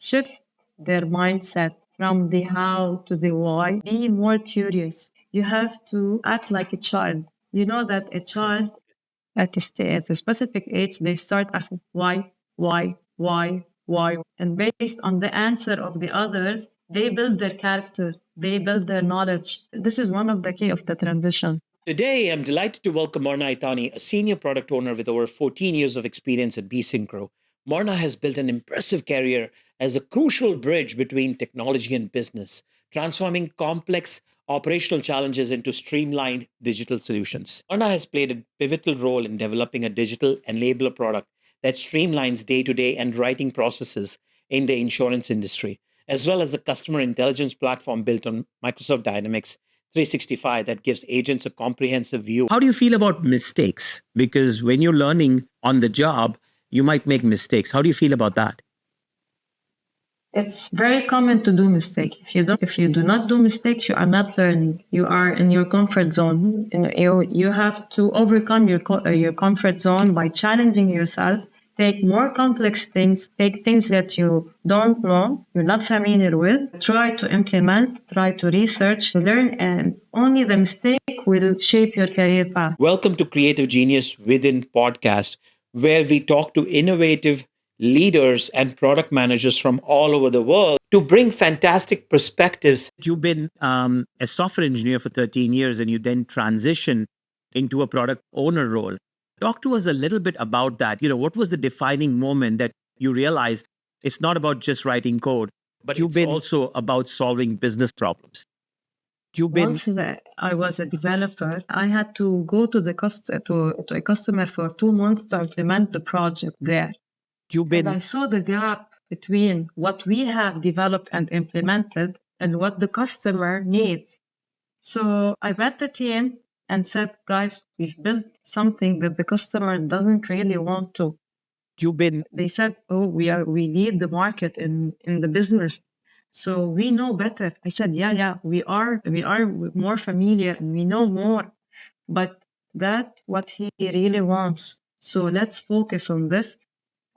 shift their mindset from the how to the why. Be more curious. You have to act like a child. You know that a child at a specific age, they start asking why, and based on the answer of the others, they build their character, they build their knowledge. This is one of the key of the transition. Today, I'm delighted to welcome Mirna Itani, a senior product owner with over 14 years of experience at BeSyncro. Mirna has built an impressive career as a crucial bridge between technology and business, transforming complex operational challenges into streamlined digital solutions. Mirna has played a pivotal role in developing a digital enabler product that streamlines day to day and writing processes in the insurance industry, as well as a customer intelligence platform built on Microsoft Dynamics 365 that gives agents a comprehensive view. How do you feel about mistakes? Because when you're learning on the job, you might make mistakes. How do you feel about that? It's very common to do mistakes. If you do not do mistakes, you are not learning. You are in your comfort zone. And you have to overcome your comfort zone by challenging yourself. Take more complex things, take things that you don't know, you're not familiar with, try to implement, try to research, learn, and only the mistake will shape your career path. Welcome to Creative Genius Within podcast, where we talk to innovative leaders and product managers from all over the world to bring fantastic perspectives. You've been a software engineer for 13 years and you then transitioned into a product owner role. Talk to us a little bit about that. What was the defining moment that you realized it's not about just writing code, but it's also about solving business problems? Once I was a developer, I had to go to to a customer for 2 months to implement the project there. And I saw the gap between what we have developed and implemented and what the customer needs. So I met the team and said, guys, we've built something that the customer doesn't really want to. They said, oh, we lead the market in the business. So we know better. I said, yeah, we are more familiar and we know more. But that's what he really wants. So let's focus on this.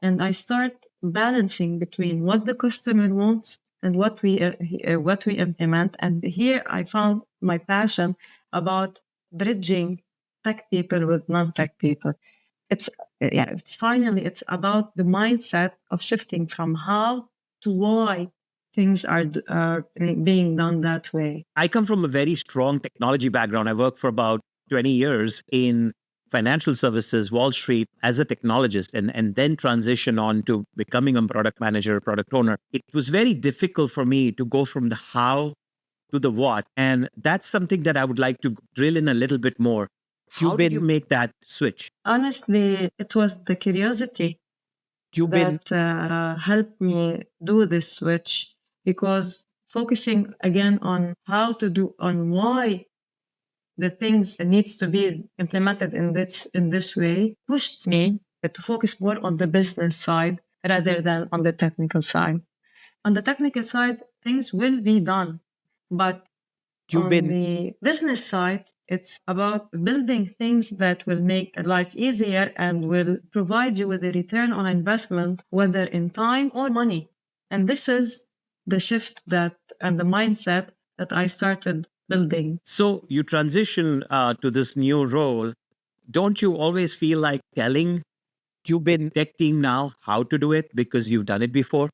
And I start balancing between what the customer wants and what we implement. And here I found my passion about bridging tech people with non-tech people. It's about the mindset of shifting from how to why things are being done that way. I come from a very strong technology background. I worked for about 20 years in financial services, Wall Street, as a technologist, and then transition on to becoming a product manager, product owner. It was very difficult for me to go from the how to the what. And that's something that I would like to drill in a little bit more. How did you make that switch? Honestly, it was the curiosity that helped me do this switch, because focusing again on how to do, on why the things that needs to be implemented in this way, pushed me to focus more on the business side rather than on the technical side. On the technical side, things will be done, but on the business side, it's about building things that will make life easier and will provide you with a return on investment, whether in time or money. And this is the shift and the mindset that I started building. So you transition to this new role. Don't you always feel like telling tech team now how to do it because you've done it before?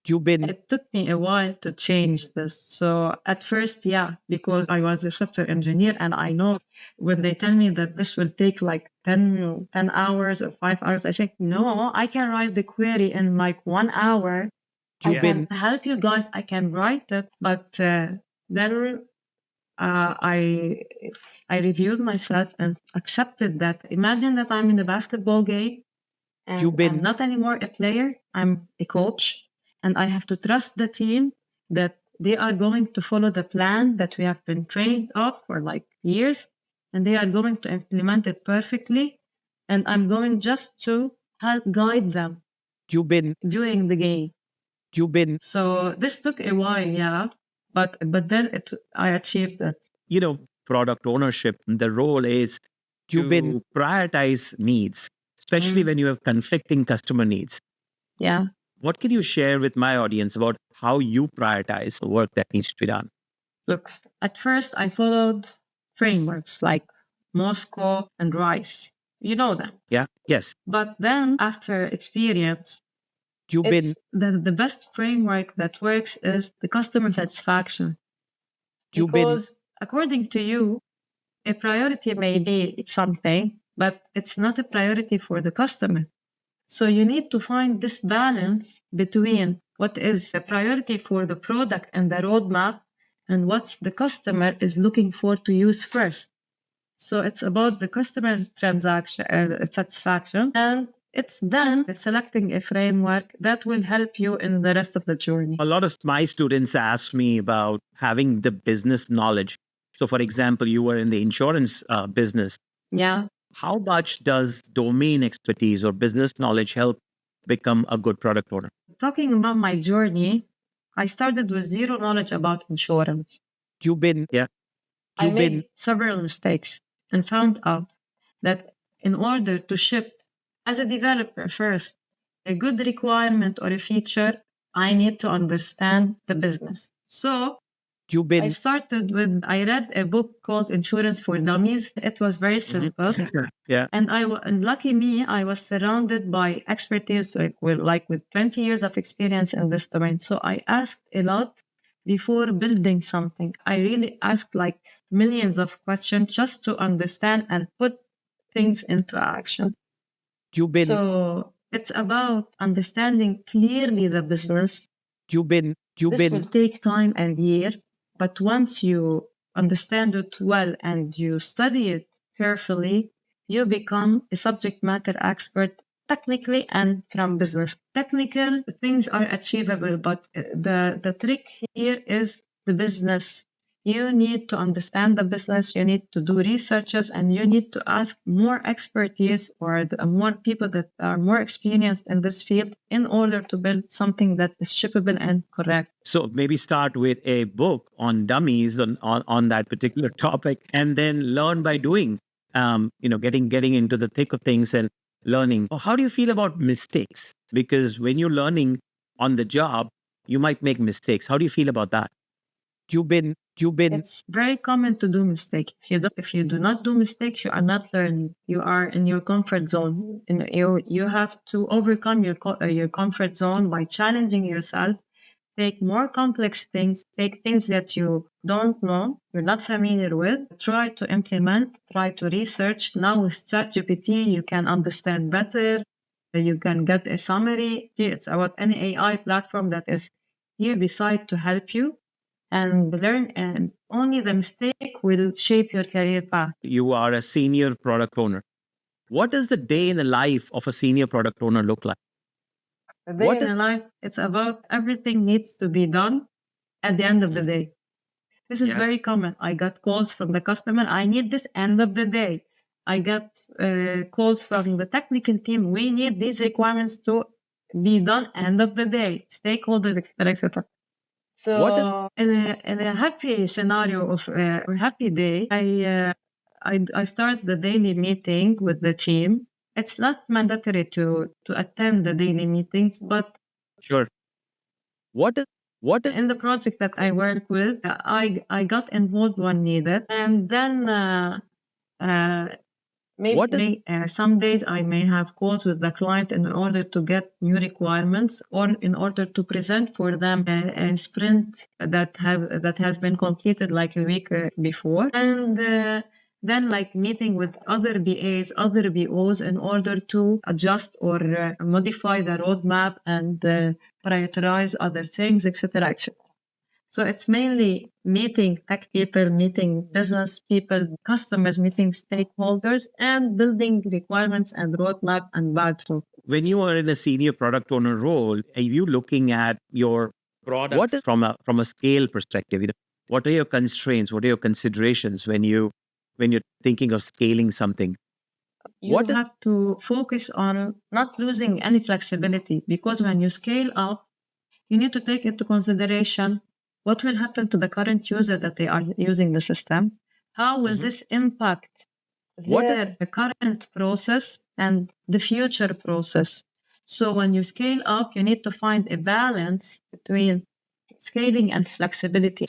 It took me a while to change this. So at first, yeah, because I was a software engineer and I know when they tell me that this will take like 10 hours or 5 hours, I say, no, I can write the query in like 1 hour. I can help you guys. I can write it. But then I reviewed myself and accepted that. Imagine that I'm in a basketball game and I'm not anymore a player. I'm a coach. And I have to trust the team that they are going to follow the plan that we have been trained up for like years, and they are going to implement it perfectly. And I'm going just to help guide them during the game. So this took a while, yeah, but then I achieved it. Product ownership, the role is to prioritize needs, especially when you have conflicting customer needs. Yeah. What can you share with my audience about how you prioritize the work that needs to be done? Look, at first I followed frameworks like Moscow and Rice. You know them. Yeah. Yes. But then after experience, the best framework that works is the customer satisfaction. Because according to you, a priority may be something, but it's not a priority for the customer. So you need to find this balance between what is a priority for the product and the roadmap and what the customer is looking for to use first. So it's about the customer satisfaction, and it's then selecting a framework that will help you in the rest of the journey. A lot of my students ask me about having the business knowledge. So, for example, you were in the insurance business. Yeah. How much does domain expertise or business knowledge help become a good product owner? Talking about my journey, I started with zero knowledge about insurance. I made several mistakes and found out that in order to ship as a developer first a good requirement or a feature, I need to understand the business. So I read a book called Insurance for Dummies. It was very simple. And lucky me, I was surrounded by expertise with 20 years of experience in this domain. So I asked a lot before building something. I really asked like millions of questions just to understand and put things into action. So it's about understanding clearly the business. This will take time and year, but once you understand it well and you study it carefully, you become a subject matter expert technically and from business. Technical things are achievable, but the trick here is the business. You need to understand the business, you need to do researches, and you need to ask more expertise or more people that are more experienced in this field in order to build something that is shippable and correct. So maybe start with a book on dummies on that particular topic, and then learn by doing, getting into the thick of things and learning. How do you feel about mistakes? Because when you're learning on the job, you might make mistakes. How do you feel about that? It's very common to do mistakes. If you do not do mistakes, you are not learning. You are in your comfort zone. And you have to overcome your comfort zone by challenging yourself. Take more complex things. Take things that you don't know, you're not familiar with. Try to implement. Try to research. Now with ChatGPT, you can understand better. You can get a summary. It's about any AI platform that is here beside to help you and learn, and only the mistake will shape your career path. You are a senior product owner. What does the day in the life of a senior product owner look like? The day in the life, it's about everything needs to be done at the end of the day. This is very common. I got calls from the customer, I need this end of the day. I got calls from the technical team, we need these requirements to be done end of the day. Stakeholders, etc., etc. So in a happy scenario of a happy day, I start the daily meeting with the team. It's not mandatory to attend the daily meetings, but sure. What in the project that I work with, I got involved when needed, and then maybe some days I may have calls with the client in order to get new requirements or in order to present for them a sprint that has been completed like a week before, and then like meeting with other BAs, other BOs in order to adjust or modify the roadmap and prioritize other things, etc., etc. So it's mainly meeting tech people, meeting business people, customers, meeting stakeholders, and building requirements and roadmap and backlog. When you are in a senior product owner role, are you looking at your products from a scale perspective? What are your constraints? What are your considerations when you're thinking of scaling something? You have to focus on not losing any flexibility, because when you scale up, you need to take into consideration what will happen to the current user that they are using the system. How will this impact the current process and the future process? So when you scale up, you need to find a balance between scaling and flexibility.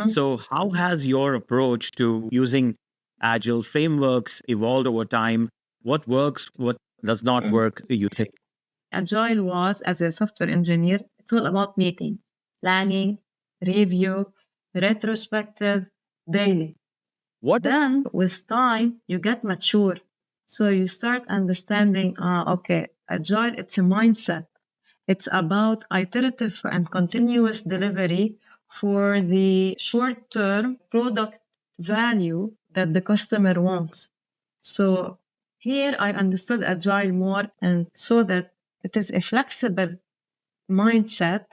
So how has your approach to using Agile frameworks evolved over time? What works, what does not work, you think? Agile was, as a software engineer, it's all about meetings, planning, review, retrospective, daily. Then, with time, you get mature. So you start understanding, okay, Agile, it's a mindset. It's about iterative and continuous delivery for the short-term product value that the customer wants. So here I understood Agile more and saw that it is a flexible mindset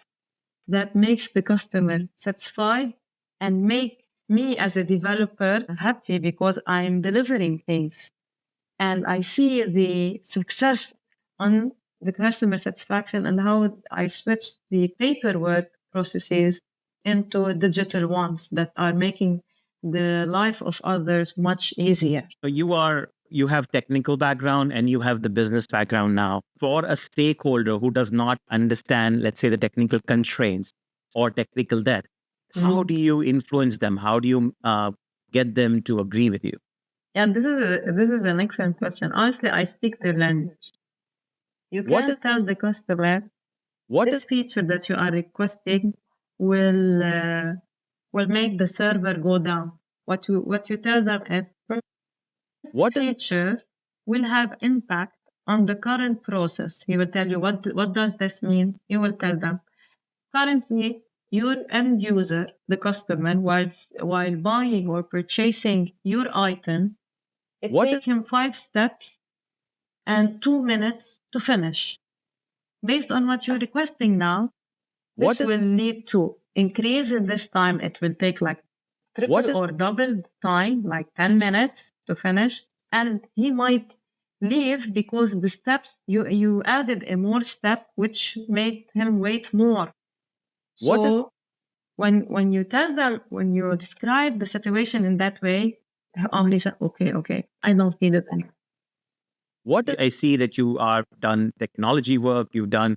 that makes the customer satisfied and make me as a developer happy because I'm delivering things. And I see the success on the customer satisfaction and how I switched the paperwork processes into digital ones that are making the life of others much easier. So you have technical background and you have the business background now. For a stakeholder who does not understand, let's say, the technical constraints or technical debt, how do you influence them? How do you get them to agree with you? Yeah, this is an excellent question. Honestly, I speak their language. You can tell the customer this feature that you are requesting will make the server go down. What you tell them is this feature will have impact on the current process. He will tell you what does this mean. You will tell them currently your end user, the customer, while buying or purchasing your item, it takes him 5 steps and 2 minutes to finish. Based on what you're requesting now, this will lead to increase in this time. It will take like triple or double time, like 10 minutes to finish. And he might leave because the steps, you added a more step, which made him wait more. So when you tell them, when you describe the situation in that way, only say, okay, I don't need it anymore. I see that you are done technology work, you've done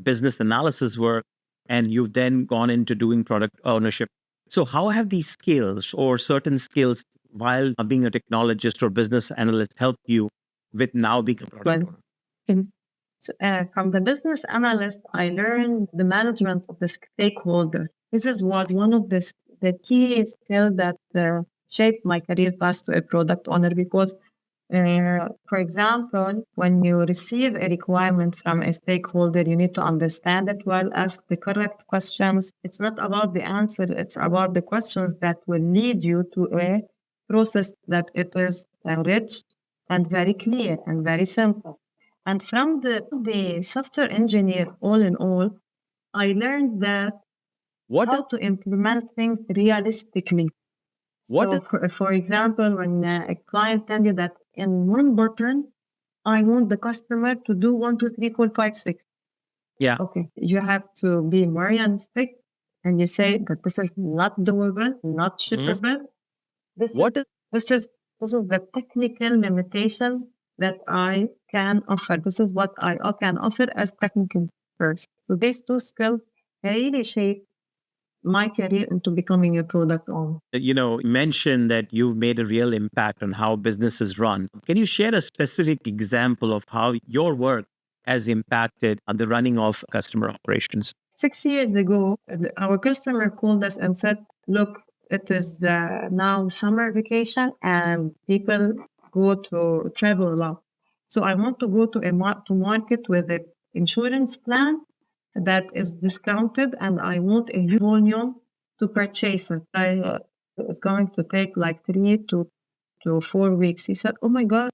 business analysis work, and you've then gone into doing product ownership. So how have these skills or certain skills while being a technologist or business analyst helped you with now being a product owner? So, from the business analyst, I learned the management of the stakeholder. This was one of the key skills that shaped my career path to a product owner because for example, when you receive a requirement from a stakeholder, you need to understand it well, ask the correct questions. It's not about the answer, it's about the questions that will lead you to a process that it is rich and very clear and very simple. And from the software engineer, all in all, I learned that how to implement things realistically. For example, when a client tells you that in one button, I want the customer to do 1, 2, 3, 4, 5, 6. Yeah. Okay. You have to be more realistic and you say that this is not doable, not shippable. This is the technical limitation that I can offer. This is what I can offer as technical first. So these two skills really shape my career into becoming a product owner. You mentioned that you've made a real impact on how businesses run. Can you share a specific example of how your work has impacted on the running of customer operations? 6 years ago, our customer called us and said, look, it is now summer vacation and people go to travel a lot. So I want to go to market with an insurance plan that is discounted and I want a volume to purchase it. It's going to take like 3 to 4 weeks. He said, oh my God.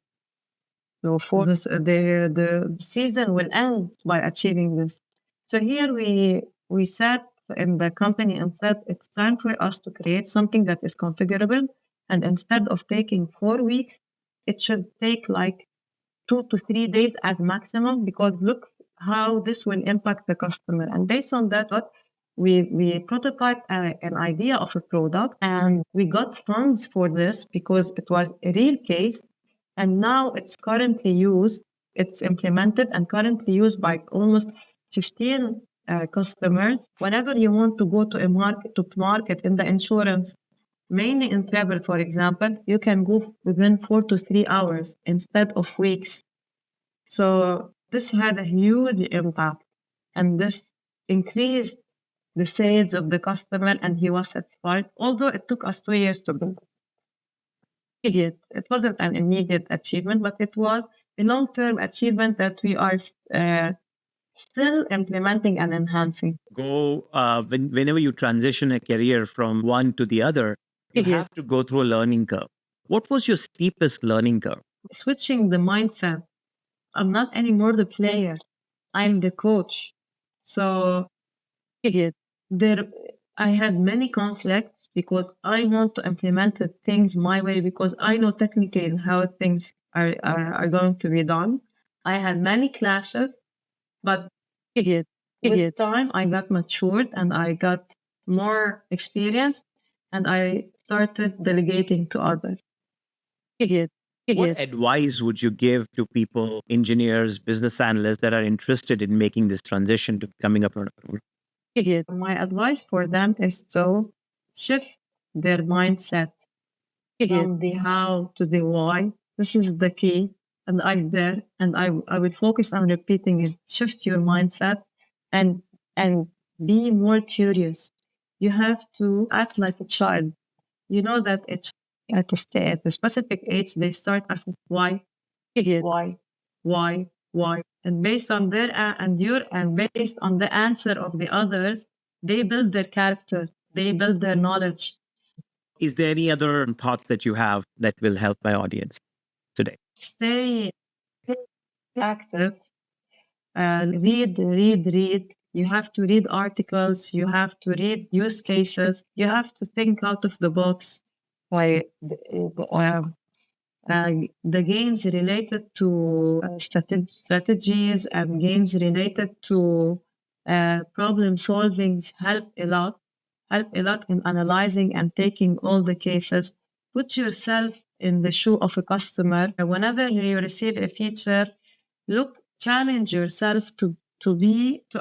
So for this, the season will end by achieving this. So here we sat in the company and said, it's time for us to create something that is configurable. And instead of taking 4 weeks, it should take like 2 to 3 days as maximum, because look how this will impact the customer. And based on that, we prototyped an idea of a product and we got funds for this because it was a real case. And now it's currently used It's implemented and currently used by almost 15 customers. Whenever you want to go to market in the insurance, mainly in travel, for example, you can go within 4 to 3 hours instead of weeks. So this had a huge impact, and this increased the sales of the customer, and he was satisfied. Although it took us 2 years to build it wasn't an immediate achievement, but it was a long-term achievement that we are still implementing and enhancing. Whenever you transition a career from one to the other, you have to go through a learning curve. What was your steepest learning curve? Switching the mindset. I'm not anymore the player. I'm the coach. So there, I had many conflicts because I want to implement the things my way because I know technically how things are going to be done. I had many clashes, but with time I got matured and I got more experience and I started delegating to others. What advice would you give to people, engineers, business analysts that are interested in making this transition to becoming a product owner? My advice for them is to shift their mindset from the how to the why. This is the key. And I'm there and I will focus on repeating it. Shift your mindset and be more curious. You have to act like a child. You know that at a specific age they start asking why, why, and based on their and based on the answer of the others, they build their character, they build their knowledge. Is there any other thoughts that you have that will help my audience today? Stay active. Read. You have to read articles. You have to read use cases. You have to think out of the box. Why the games related to strategies and games related to problem solving help a lot in analyzing and taking all the cases. Put yourself in the shoe of a customer. Whenever you receive a feature, challenge yourself to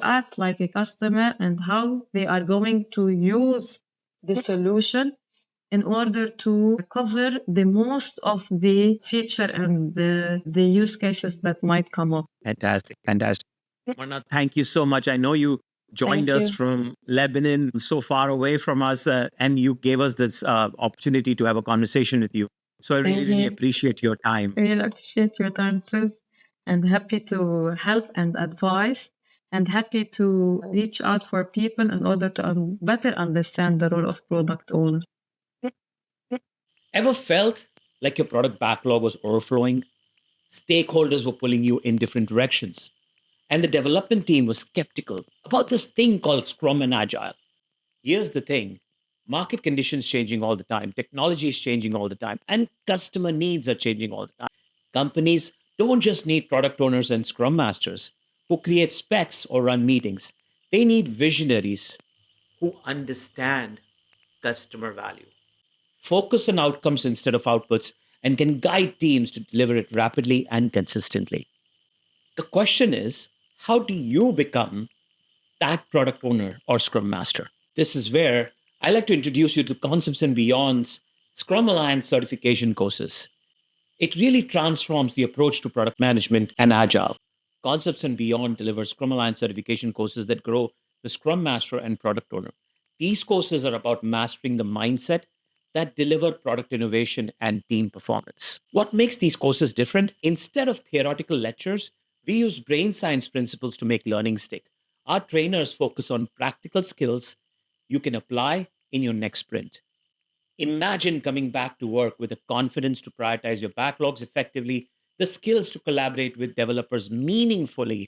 act like a customer and how they are going to use the solution in order to cover the most of the feature and the use cases that might come up. Fantastic. Mirna, thank you so much. I know you joined us from Lebanon, so far away from us, and you gave us this opportunity to have a conversation with you. So I really appreciate your time. I really appreciate your time too, and happy to help and advise, and happy to reach out for people in order to better understand the role of product owner. Ever felt like your product backlog was overflowing? Stakeholders were pulling you in different directions, and the development team was skeptical about this thing called Scrum and Agile. Here's the thing: market conditions changing all the time, technology is changing all the time, and customer needs are changing all the time. Companies don't just need product owners and Scrum masters who create specs or run meetings. They need visionaries who understand customer value, focus on outcomes instead of outputs, and can guide teams to deliver it rapidly and consistently. The question is, how do you become that product owner or Scrum Master? This is where I like to introduce you to Concepts and Beyond's Scrum Alliance certification courses. It really transforms the approach to product management and Agile. Concepts and Beyond delivers Scrum Alliance certification courses that grow the Scrum Master and product owner. These courses are about mastering the mindset that deliver product innovation and team performance. What makes these courses different? Instead of theoretical lectures, we use brain science principles to make learning stick. Our trainers focus on practical skills you can apply in your next sprint. Imagine coming back to work with the confidence to prioritize your backlogs effectively, the skills to collaborate with developers meaningfully,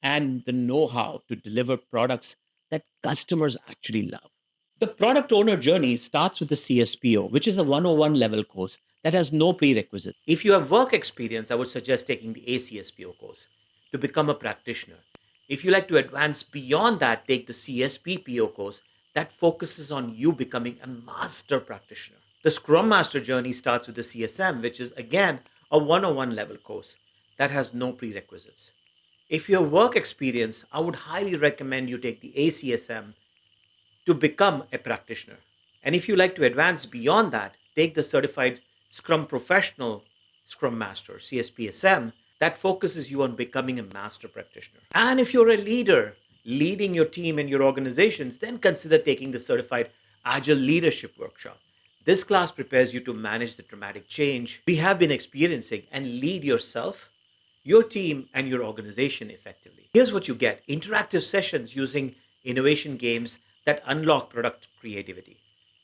and the know-how to deliver products that customers actually love. The product owner journey starts with the CSPO, which is a 101 level course that has no prerequisite. If you have work experience, I would suggest taking the ACSPO course to become a practitioner. If you like to advance beyond that, take the CSPPO course that focuses on you becoming a master practitioner. The Scrum Master journey starts with the CSM, which is again a 101 level course that has no prerequisites. If you have work experience, I would highly recommend you take the ACSM to become a practitioner. And if you like to advance beyond that, take the Certified Scrum Professional Scrum Master, CSPSM, that focuses you on becoming a master practitioner. And if you're a leader leading your team and your organizations, then consider taking the Certified Agile Leadership Workshop. This class prepares you to manage the dramatic change we have been experiencing and lead yourself, your team, and your organization effectively. Here's what you get: interactive sessions using innovation games that unlock product creativity,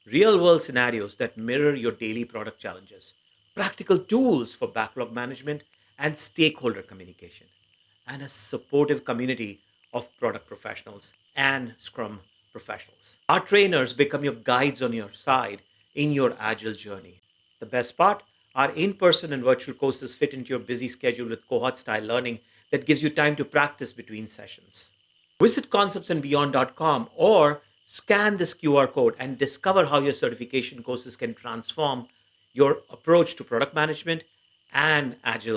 real world scenarios that mirror your daily product challenges, practical tools for backlog management and stakeholder communication, and a supportive community of product professionals and Scrum professionals. Our trainers become your guides on your side in your Agile journey. The best part, our in person and virtual courses fit into your busy schedule with cohort style learning that gives you time to practice between sessions. Visit conceptsandbeyond.com or scan this QR code and discover how your certification courses can transform your approach to product management and Agile